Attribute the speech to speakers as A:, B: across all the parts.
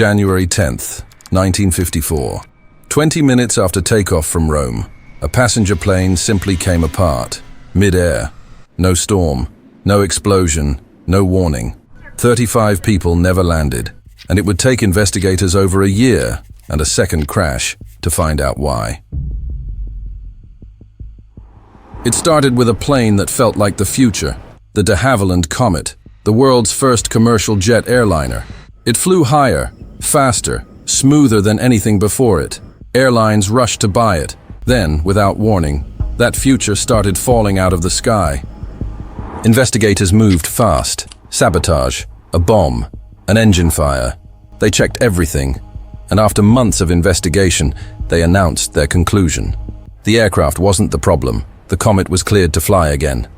A: January 10th, 1954. 20 minutes after takeoff from Rome, a passenger plane simply came apart, mid-air. No storm, no explosion, no warning. 35 people never landed, and it would take investigators over a year and a second crash to find out why. It started with a plane that felt like the future, the Havilland Comet, the world's first commercial jet airliner. It flew higher, faster, smoother than anything before it. Airlines rushed to buy it. Then, without warning, that future started falling out of the sky. Investigators moved fast. Sabotage, a bomb, an engine fire. They checked everything, and after months of investigation, they announced their conclusion. The aircraft wasn't the problem. The Comet was cleared to fly again.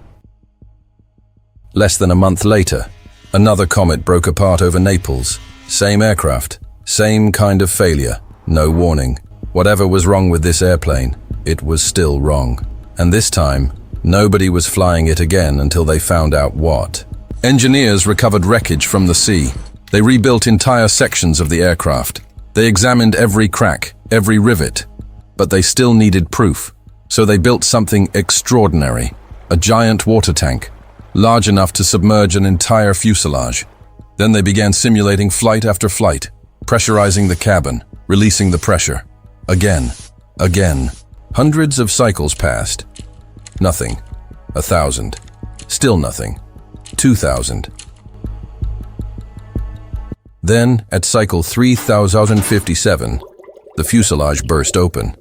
A: Less than a month later, another Comet broke apart over Naples. Same aircraft, same kind of failure, no warning. Whatever was wrong with this airplane, it was still wrong. And this time, nobody was flying it again until they found out what. Engineers recovered wreckage from the sea. They rebuilt entire sections of the aircraft. They examined every crack, every rivet. But they still needed proof. So they built something extraordinary, a giant water tank, large enough to submerge an entire fuselage. Then they began simulating flight after flight, pressurizing the cabin, releasing the pressure. Again, again. Hundreds of cycles passed. Nothing. 1,000. Still nothing. 2,000. Then, at cycle 3057, the fuselage burst open.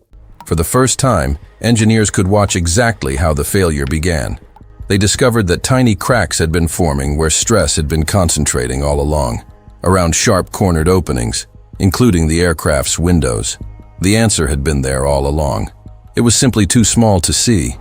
A: For the first time, engineers could watch exactly how the failure began. They discovered that tiny cracks had been forming where stress had been concentrating all along, around sharp-cornered openings, including the aircraft's windows. The answer had been there all along. It was simply too small to see.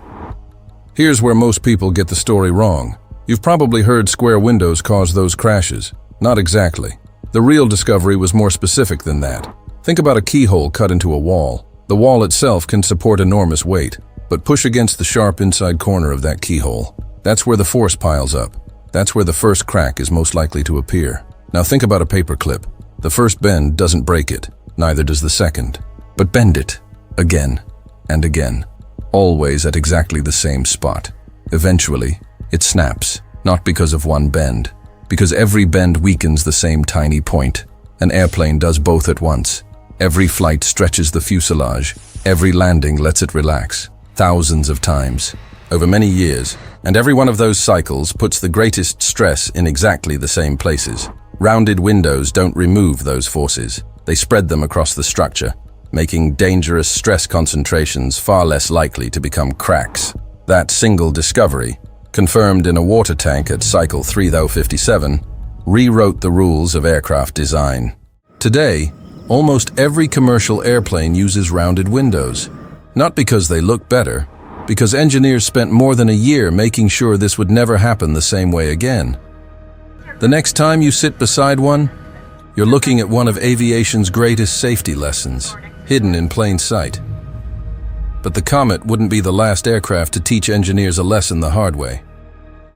A: Here's where most people get the story wrong. You've probably heard square windows cause those crashes. Not exactly. The real discovery was more specific than that. Think about a keyhole cut into a wall. The wall itself can support enormous weight, but push against the sharp inside corner of that keyhole. That's where the force piles up. That's where the first crack is most likely to appear. Now think about a paper clip. The first bend doesn't break it, neither does the second. But bend it, again and again, always at exactly the same spot. Eventually, it snaps, not because of one bend, because every bend weakens the same tiny point. An airplane does both at once. Every flight stretches the fuselage. Every landing lets it relax, thousands of times, over many years, and every one of those cycles puts the greatest stress in exactly the same places. Rounded windows don't remove those forces. They spread them across the structure, making dangerous stress concentrations far less likely to become cracks. That single discovery, confirmed in a water tank at cycle 3057, rewrote the rules of aircraft design. Today, almost every commercial airplane uses rounded windows. Not because they look better, because engineers spent more than a year making sure this would never happen the same way again. The next time you sit beside one, you're looking at one of aviation's greatest safety lessons, hidden in plain sight. But the Comet wouldn't be the last aircraft to teach engineers a lesson the hard way.